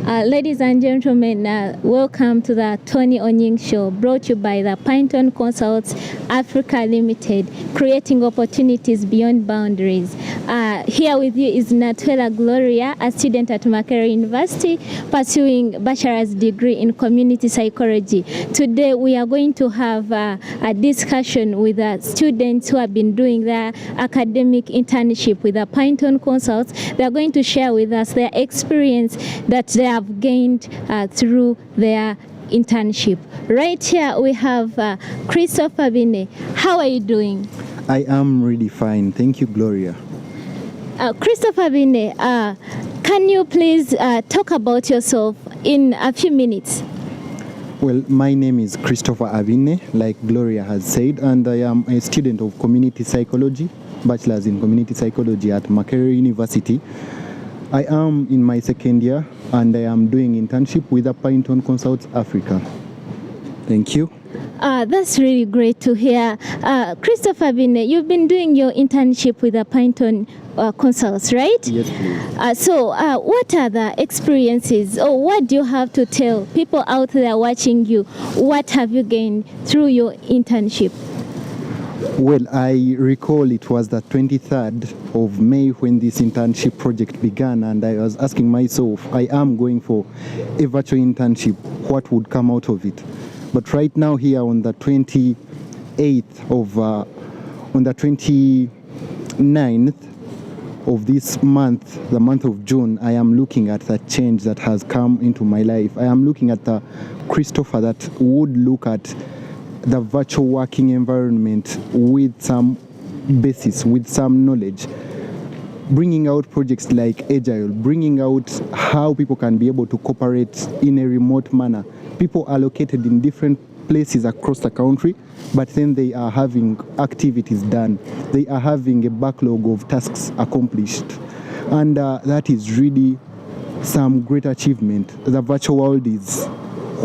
Ladies and gentlemen, welcome to the Tony Onying Show, brought to you by the Pineton Consults Africa Limited, creating opportunities beyond boundaries. Here with you is Natuhwera Gloria, a student at Makerere University, pursuing bachelor's degree in community psychology. Today we are going to have a discussion with students who have been doing their academic internship with the Pineton Consults. They are going to share with us their experience that they have gained through their internship. Right here we have Christopher Bine. How are you doing? I am really fine. Thank you, Gloria. Christopher Bine, can you please talk about yourself in a few minutes? Well, my name is Christopher Avine, like Gloria has said, and I am a student of community psychology, bachelor's in community psychology at Makerere University. I am in my second year, and I am doing internship with the Pineton Consults Africa. Thank you. That's really great to hear. Christopher Bine, you've been doing your internship with the Pineton Consults, right? Yes, please. So what are the experiences, or what do you have to tell people out there watching you? What have you gained through your internship? Well, I recall it was the 23rd of May when this internship project began, and I was asking myself, I am going for a virtual internship, what would come out of it? But right now here on the 29th of this month, the month of June, I am looking at the change that has come into my life. I am looking at the Christopher that would look at the virtual working environment with some basis, with some knowledge, bringing out projects like Agile, bringing out how people can be able to cooperate in a remote manner. People are located in different places across the country, but then they are having activities done. They are having a backlog of tasks accomplished. And that is really some great achievement. The virtual world is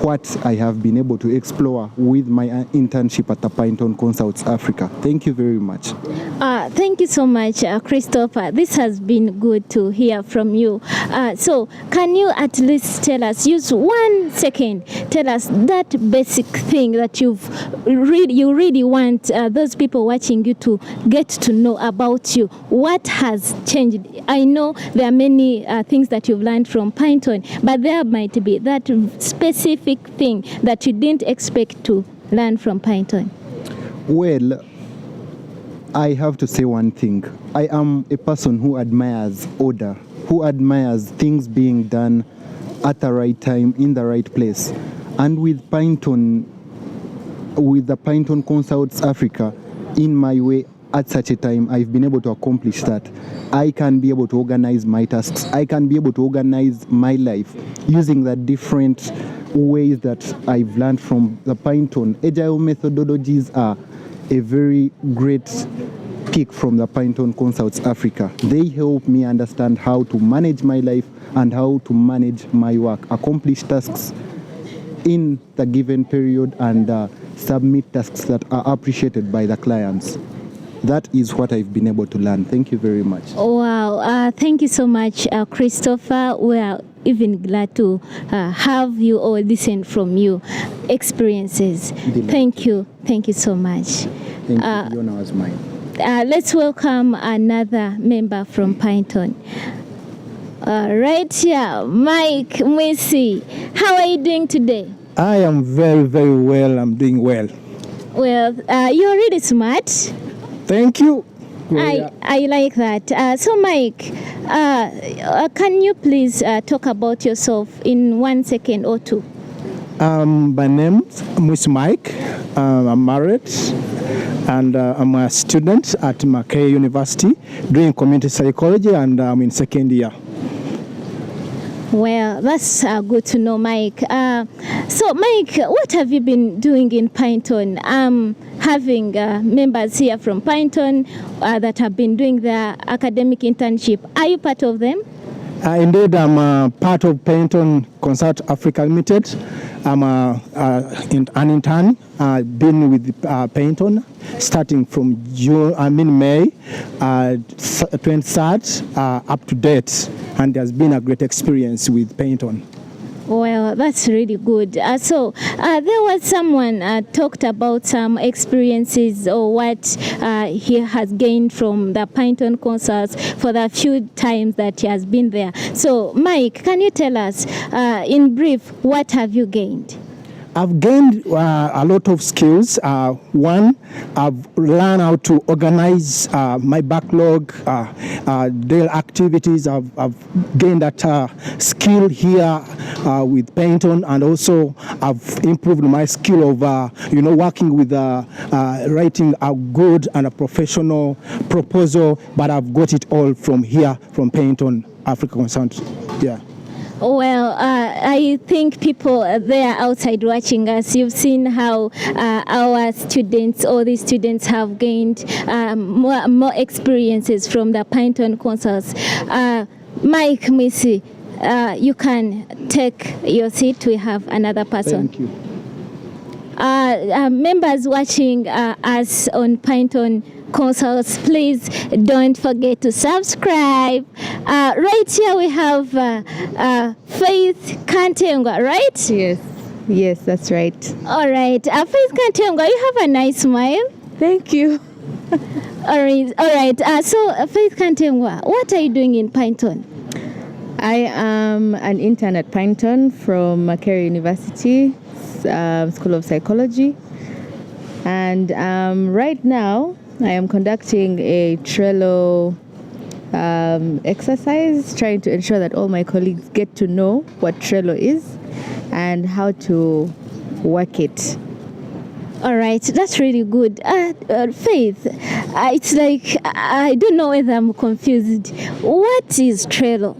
what I have been able to explore with my internship at the Pineton Consults Africa. Thank you very much. Thank you so much, Christopher. This has been good to hear from you. So can you at least tell us, use 1 second, tell us that basic thing that you really want those people watching you to get to know about you. What has changed? I know there are many things that you've learned from Pineton, but there might be that specific thing that you didn't expect to learn from Pineton. Well, I have to say one thing. I am a person who admires order, who admires things being done at the right time, in the right place. And with Pineton, with the Pineton Consults Africa, in my way, at such a time, I've been able to accomplish that. I can be able to organize my tasks. I can be able to organize my life using the different ways that I've learned from the Pineton. Agile methodologies are a very great pick from the Pineton Consults Africa. They help me understand how to manage my life and how to manage my work, accomplish tasks in the given period, and submit tasks that are appreciated by the clients. That is what I've been able to learn. Thank you very much. Wow, thank you so much, Christopher. We are even glad to have you or listen from you experiences. Thank you so much. Thank you. The honor was mine. Let's welcome another member from Pineton. Right here, Mike Mwisi. How are you doing today? I am very, very well. I'm doing well. Well, you're really smart. Thank you. I like that. So, Mike, can you please talk about yourself in 1 second or two? My name is Mike. I'm married, and I'm a student at Makerere University doing community psychology, and I'm in second year. Well, that's good to know, Mike. So, Mike, what have you been doing in Pineton? Having members here from Pineton that have been doing their academic internship. Are you part of them? Indeed, I'm part of Pineton Consults Africa Limited. I'm an intern. I've been with Pineton starting from May 23rd up to date, and there's been a great experience with Pineton. Well, that's really good. There was someone talked about some experiences or what he has gained from the Pineton Consults for the few times that he has been there. So, Mike, can you tell us in brief, what have you gained? I've gained a lot of skills. One, I've learned how to organize my backlog, daily activities. I've gained that skill here with Pineton, and also I've improved my skill of working with writing a good and a professional proposal. But I've got it all from here, from Pineton Africa Consults. Yeah. Well, I think people there outside watching us, you've seen how our students, all these students have gained more experiences from the Pineton Consults. Mike, Missy, you can take your seat. We have another person. Thank you. Members watching us on Pineton Consults, please don't forget to subscribe. Right here we have Faith Kantengwa, right? Yes, that's right. All right. Faith Kantengwa, you have a nice smile. Thank you. All right. So Faith Kantengwa, what are you doing in Pineton? I am an intern at Pineton from Makerere University, School of Psychology. And right now, I am conducting a Trello exercise, trying to ensure that all my colleagues get to know what Trello is and how to work it. All right, that's really good. Faith, it's like, I don't know whether I'm confused. What is Trello?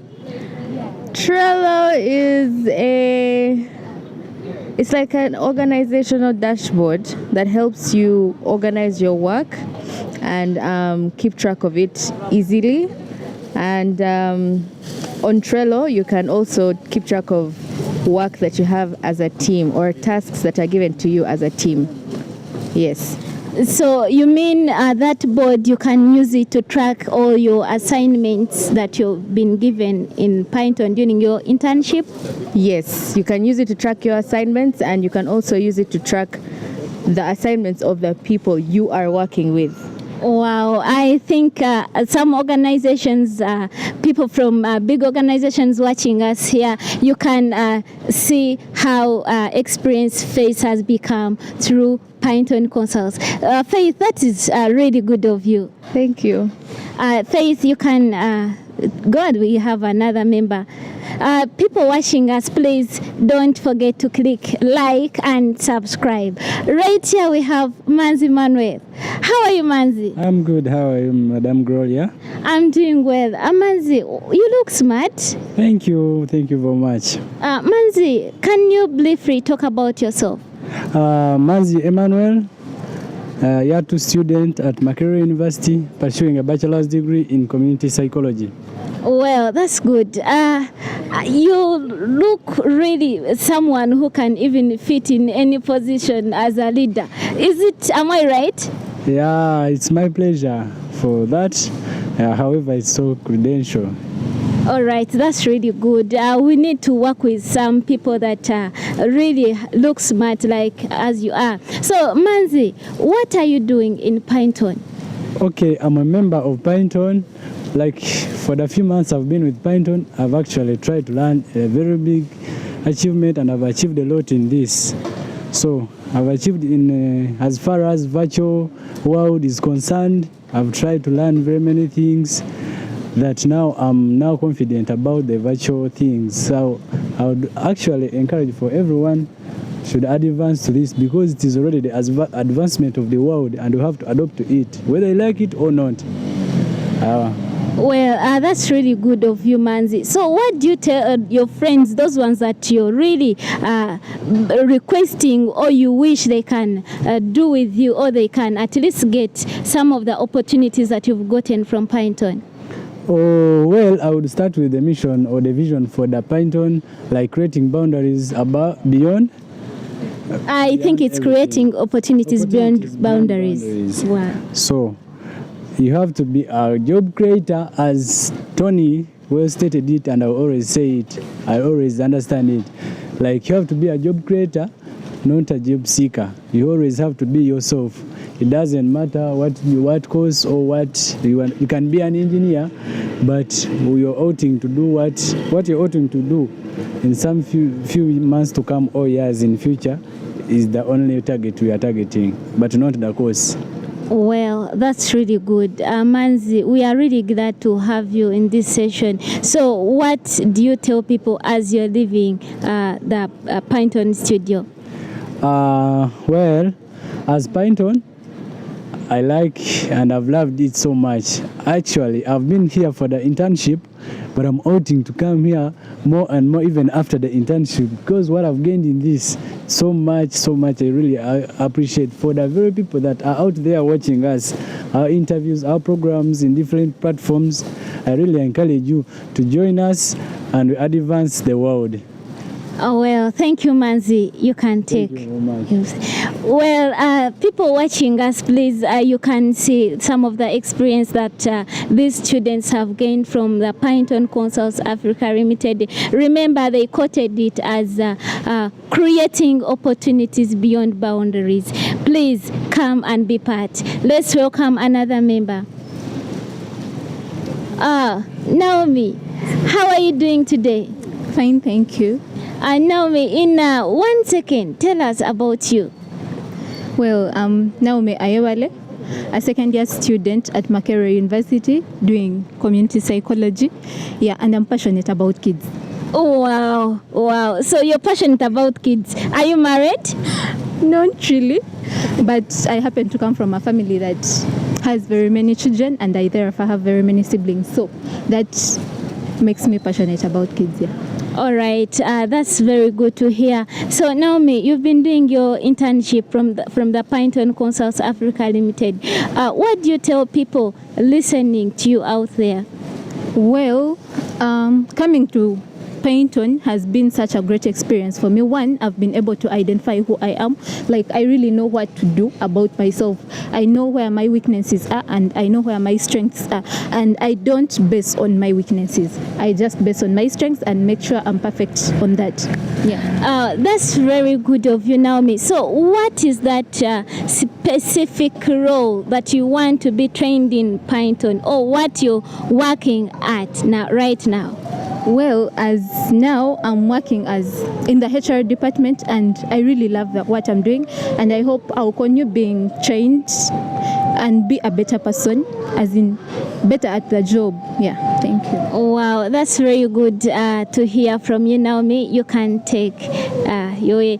Trello it's like an organizational dashboard that helps you organize your work and keep track of it easily. And on Trello, you can also keep track of work that you have as a team or tasks that are given to you as a team. Yes. So you mean that board, you can use it to track all your assignments that you've been given in Pineton during your internship? Yes, you can use it to track your assignments, and you can also use it to track the assignments of the people you are working with. Wow, I think some organizations, people from big organizations watching us here, you can see how experienced Faith has become through Pineton Consults. Faith, that is really good of you. Thank you. Faith, you can go ahead, we have another member. People watching us, please don't forget to click like and subscribe. Right here we have Manzi Manuel. How are you, Manzi? I'm good. How are you, Madam Gloria? I'm doing well. Manzi, you look smart. Thank you. Thank you very much. Manzi, can you briefly talk about yourself? Manzi Emmanuel, year 2 student at Makerere University, pursuing a bachelor's degree in community psychology. Well, that's good. You look really someone who can even fit in any position as a leader. Am I right? Yeah, it's my pleasure for that. However, it's so credential. All right, that's really good. We need to work with some people that really look smart like as you are. So, Manzi, what are you doing in Pineton? Okay, I'm a member of Pineton. Like for the few months I've been with Pineton, I've actually tried to learn a very big achievement, and I've achieved a lot in this. So I've achieved in as far as virtual world is concerned. I've tried to learn very many things that now I'm now confident about the virtual things. So I would actually encourage for everyone should advance to this, because it is already the advancement of the world and we have to adopt to it, whether you like it or not. Well, that's really good of you, Manzi. So what do you tell your friends, those ones that you're really requesting or you wish they can do with you, or they can at least get some of the opportunities that you've gotten from Pineton? Oh, well, I would start with the mission or the vision for the Pineton, like creating boundaries beyond. I think it's creating opportunities beyond boundaries. Wow. So you have to be a job creator, as Tony well stated it, and I always say it. I always understand it. Like, you have to be a job creator, not a job seeker. You always have to be yourself. It doesn't matter what course or what you want. You can be an engineer, but you're outing to do what you're outing to do in some few months to come or years in future is the only target we are targeting, but not the course. Well, that's really good. Manzi, we are really glad to have you in this session. So what do you tell people as you're leaving the Pineton studio? Well, as Pineton, I like and I've loved it so much. Actually, I've been here for the internship, but I'm outing to come here more and more even after the internship, because what I've gained in this so much, I really appreciate for the very people that are out there watching us, our interviews, our programs in different platforms. I really encourage you to join us and advance the world. Oh, well, thank you, Manzi. You can take. Thank you very much. Well, people watching us, please, you can see some of the experience that these students have gained from the Pineton Consults Africa Limited. Remember, they quoted it as creating opportunities beyond boundaries. Please come and be part. Let's welcome another member. Naomi, how are you doing today? Fine, thank you. Naomi, in 1 second, tell us about you. Well, I'm Naomi Ayewale, a second-year student at Makerere University doing community psychology. Yeah, and I'm passionate about kids. Oh, wow. So you're passionate about kids. Are you married? Not really, but I happen to come from a family that has very many children, and I therefore have very many siblings. So that makes me passionate about kids, yeah. All right, that's very good to hear. So Naomi, you've been doing your internship from the Pineton Consults Africa Limited. What do you tell people listening to you out there? Well, coming to Pineton has been such a great experience for me. One, I've been able to identify who I am. Like, I really know what to do about myself. I know where my weaknesses are, and I know where my strengths are. And I don't base on my weaknesses. I just base on my strengths and make sure I'm perfect on that. Yeah. That's very good of you, Naomi. So what is that specific role that you want to be trained in Pineton, or what you're working at now, right now? Well, as now I'm working as in the HR department, and I really love what I'm doing, and I hope I'll continue being trained and be a better person, as in better at the job. Yeah, thank you. Wow, that's very good to hear from you, Naomi. You can take your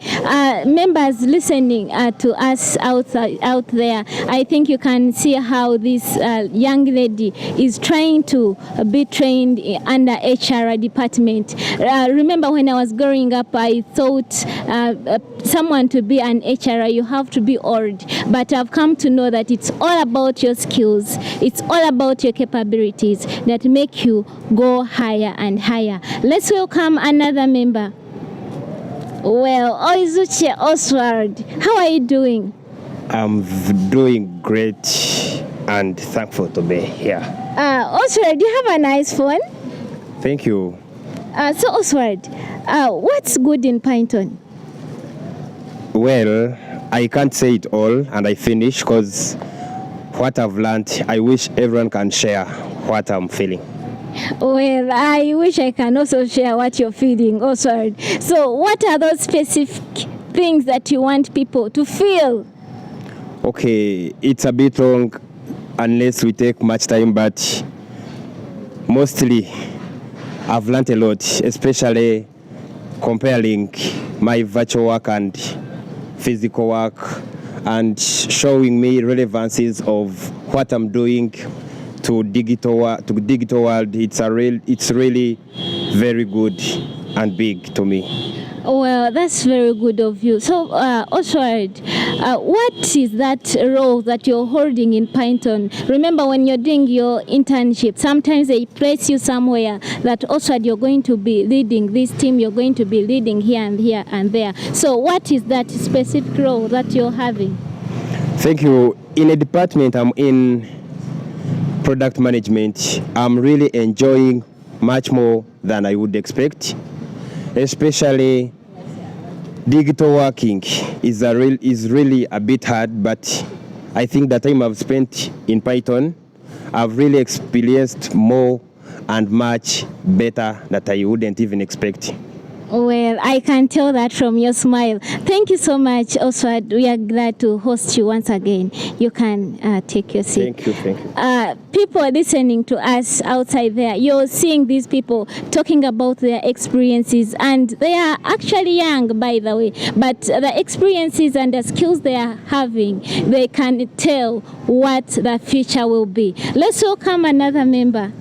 members listening to us out there. I think you can see how this young lady is trying to be trained under HR department. Remember, when I was growing up, I thought someone to be an HR, you have to be old. But I've come to know that it's all about your skills. It's all about your capabilities that make you go higher and higher. Let's welcome another member. Well, Oizuche Oswald, how are you doing? I'm doing great and thankful to be here. Oswald, you have a nice phone. Thank you. So Oswald, what's good in Pineton? Well, I can't say it all and I finish, because what I've learned, I wish everyone can share what I'm feeling. Well, I wish I can also share what you're feeling, Oswald. So what are those specific things that you want people to feel? Okay, it's a bit long unless we take much time, but mostly I've learned a lot, especially comparing my virtual work and physical work, and showing me relevances of what I'm doing to digital world. It's really very good and big to me. Well, that's very good of you. So, Oswald, what is that role that you're holding in Pineton? Remember, when you're doing your internship, sometimes they place you somewhere that, Oswald, you're going to be leading this team, you're going to be leading here and here and there. So what is that specific role that you're having? Thank you. In a department I'm in, product management, I'm really enjoying much more than I would expect, especially digital working is really a bit hard, but I think the time I've spent in Python, I've really experienced more and much better that I wouldn't even expect. Well, I can tell that from your smile. Thank you so much, Oswald. We are glad to host you once again. You can take your seat. Thank you. People listening to us outside there, you're seeing these people talking about their experiences, and they are actually young, by the way, but the experiences and the skills they are having, they can tell what the future will be. Let's welcome another member.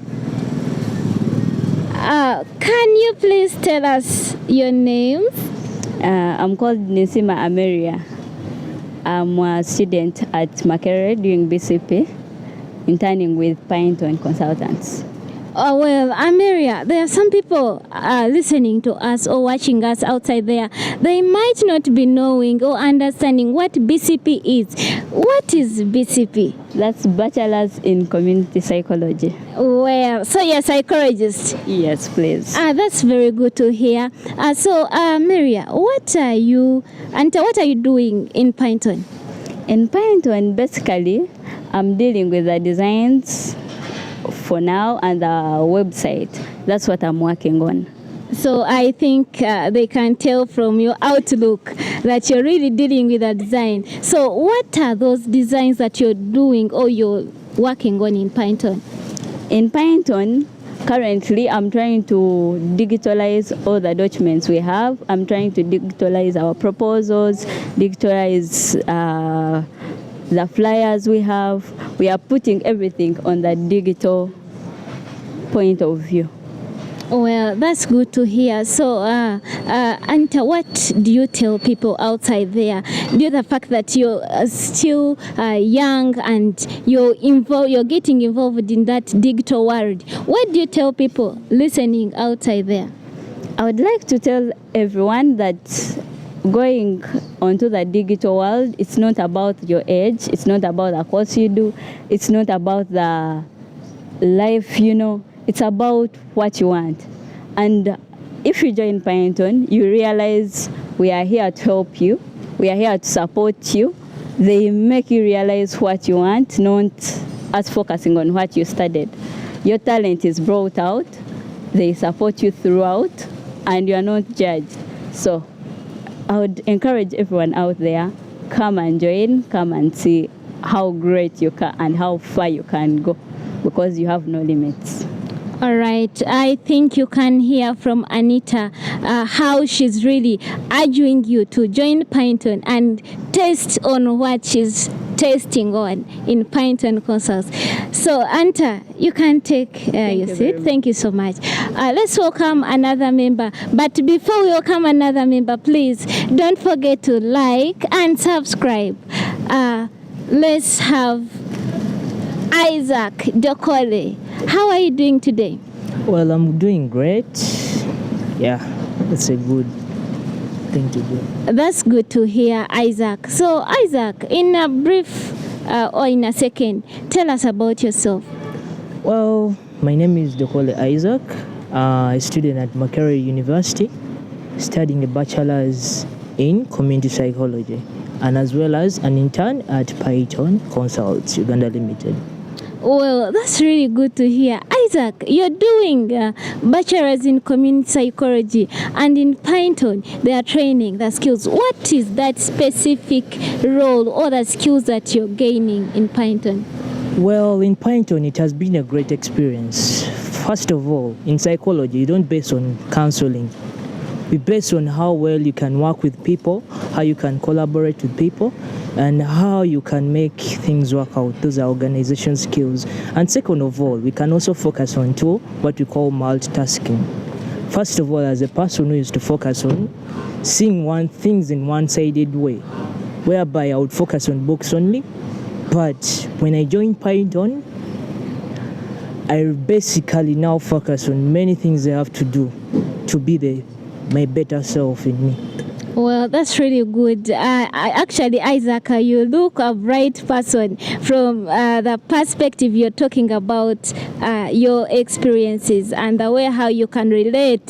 Can you please tell us your names? I'm called Nisima Ameria. I'm a student at Makerere doing BCP, interning with Pineton Consults. Oh, well, Ameria, there are some people listening to us or watching us outside there. They might not be knowing or understanding what BCP is. What is BCP? That's Bachelor's in Community Psychology. Well, so you're a psychologist? Yes, please. That's very good to hear. Maria, what are you doing in Pineton? In Pineton, basically, I'm dealing with the designs for now and the website. That's what I'm working on. So I think they can tell from your outlook that you're really dealing with a design. So what are those designs that you're doing or you're working on in Pineton? In Pineton, currently I'm trying to digitalize all the documents we have. I'm trying to digitalize our proposals, digitalize the flyers we have. We are putting everything on the digital point of view. Well, that's good to hear. So, Anta, what do you tell people outside there due to the fact that you're still young and you're getting involved in that digital world? What do you tell people listening outside there? I would like to tell everyone that going onto the digital world, it's not about your age, it's not about the course you do, it's not about the life, it's about what you want. And if you join Pineton, you realize we are here to help you, we are here to support you. They make you realize what you want, not us focusing on what you studied. Your talent is brought out, they support you throughout, and you are not judged. So I would encourage everyone out there, come and join, come and see how great you can and how far you can go, because you have no limits. All right, I think you can hear from Anita how she's really urging you to join Pineton and test on what she's testing on in Pineton Consults. So, Anta, you can take your seat. Thank you so much. Let's welcome another member. But before we welcome another member, please don't forget to like and subscribe. Let's have Isaac Dokole. How are you doing today? Well, I'm doing great. Yeah, it's a good thing to do. That's good to hear, Isaac. So, Isaac, in a brief or in a second, tell us about yourself. Well, my name is Dokole Isaac, a student at Makerere University, studying a bachelor's in community psychology, and as well as an intern at Pineton Consults, Uganda Limited. Well, that's really good to hear. Isaac, you're doing bachelor's in community psychology, and in Pineton, they are training the skills. What is that specific role or the skills that you're gaining in Pineton? Well, in Pineton, it has been a great experience. First of all, in psychology, you don't base on counseling. We base on how well you can work with people, how you can collaborate with people, and how you can make things work out. Those are organization skills. And second of all, we can also focus on what we call multitasking. First of all, as a person who used to focus on seeing things in one-sided way, whereby I would focus on books only. But when I joined Pineton, I basically now focus on many things I have to do to be my better self in me. Well, that's really good. Actually, Isaac, you look a bright person from the perspective you're talking about your experiences and the way how you can relate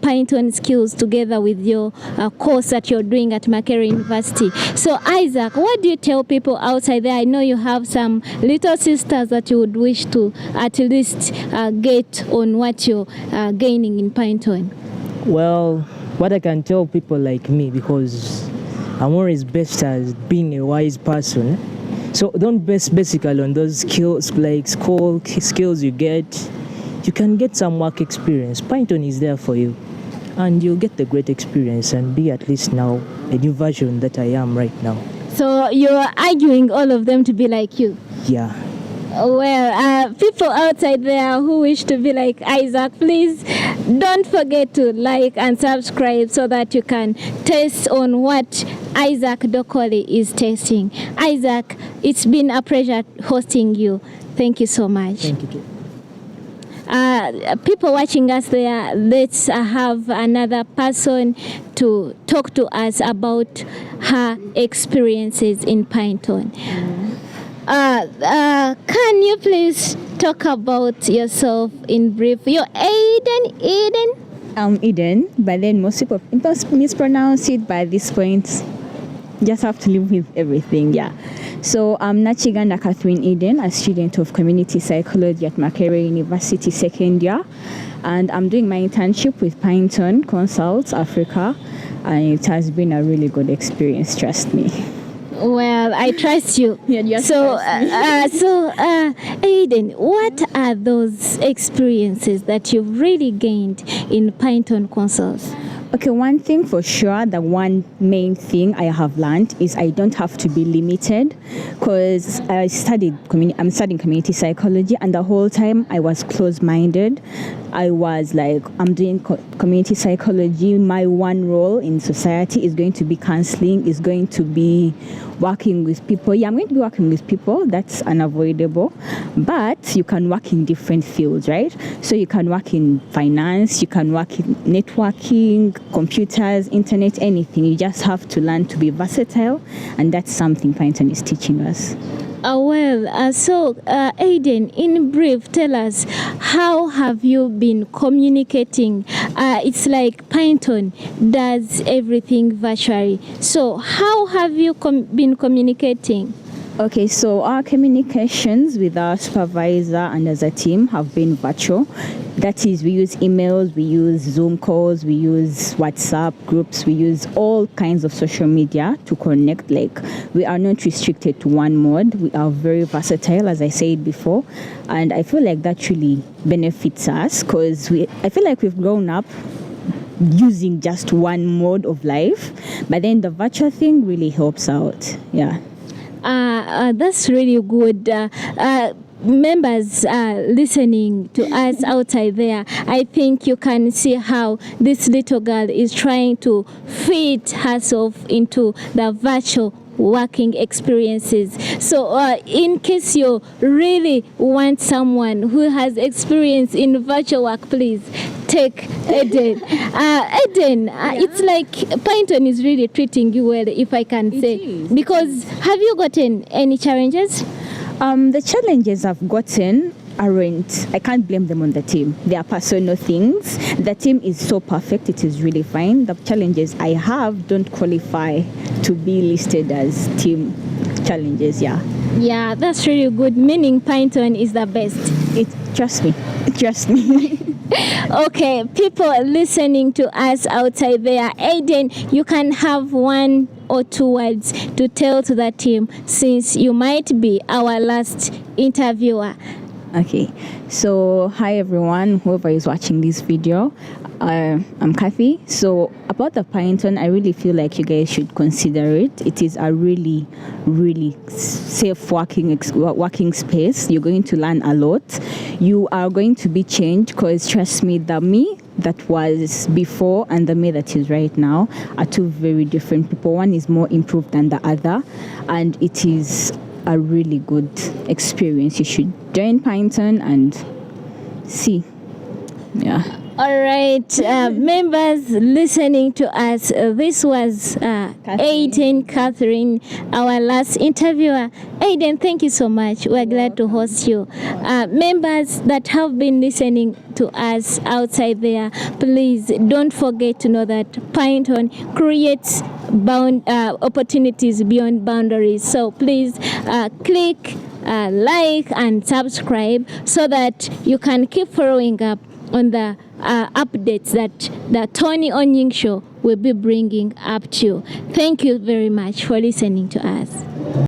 Pineton skills together with your course that you're doing at Makerere University. So, Isaac, what do you tell people outside there? I know you have some little sisters that you would wish to at least get on what you're gaining in Pineton. Well, what I can tell people like me, because I'm always best as being a wise person. So don't base basically on those skills, like school skills you get. You can get some work experience. Pineton is there for you. And you'll get the great experience and be at least now a new version that I am right now. So you're arguing all of them to be like you? Yeah. Well, people outside there who wish to be like Isaac, please don't forget to like and subscribe so that you can taste on what Isaac Dokoli is tasting. Isaac, it's been a pleasure hosting you. Thank you so much. Thank you too. People watching us there, let's have another person to talk to us about her experiences in Pineton. Can you please talk about yourself in brief? You're Eden? I'm Eden, but then most people mispronounce it by this point. Just have to live with everything, yeah. So I'm Nachiganda Catherine Eden, a student of community psychology at Makerere University second year. And I'm doing my internship with Pineton Consults Africa. And it has been a really good experience, trust me. Well, I trust you. Yeah, so, Aiden, what are those experiences that you've really gained in Pineton Consults? Okay, one thing for sure, the one main thing I have learned is I don't have to be limited, because I'm studying community psychology, and the whole time I was closed-minded. I was like, I'm doing community psychology. My one role in society is going to be counseling, is going to be working with people. Yeah, I'm going to be working with people. That's unavoidable. But you can work in different fields, right? So you can work in finance, you can work in networking, computers, internet, anything. You just have to learn to be versatile, and that's something Pineton is teaching us. So Aiden, in brief, tell us, how have you been communicating? It's like Pineton does everything virtually. So how have you been communicating? Okay, so our communications with our supervisor and as a team have been virtual. That is, we use emails, we use Zoom calls, we use WhatsApp groups, we use all kinds of social media to connect. Like, we are not restricted to one mode. We are very versatile, as I said before. And I feel like that really benefits us, because I feel like we've grown up using just one mode of life. But then the virtual thing really helps out. Yeah. That's really good. Members listening to us outside there, I think you can see how this little girl is trying to fit herself into the virtual working experiences. So in case you really want someone who has experience in virtual work, please take Eden. Eden, it's like Pineton is really treating you well, if I can say. Because have you gotten any challenges? The challenges I've gotten aren't, I can't blame them on the team. They are personal things. The team is so perfect, it is really fine. The challenges I have don't qualify to be listed as team challenges, yeah. Yeah, that's really good, meaning Pineton is the best. Trust me. Okay, people listening to us outside there, Aiden, you can have one or two words to tell to the team, since you might be our last interviewer. Okay, so hi everyone, whoever is watching this video. I'm Kathy. So about the Pineton, I really feel like you guys should consider it. It is a really, really safe working space. You're going to learn a lot. You are going to be changed, because trust me, the me that was before and the me that is right now are two very different people. One is more improved than the other, and it is a really good experience. You should join Pineton and see. Yeah. All right, members listening to us, this was Aiden Catherine, our last interviewer. Aiden, thank you so much. We're glad to host you. Members that have been listening to us outside there, please don't forget to know that Pineton creates opportunities beyond boundaries. So please click like and subscribe so that you can keep following up on the updates that the Tony Onying Show will be bringing up to you. Thank you very much for listening to us.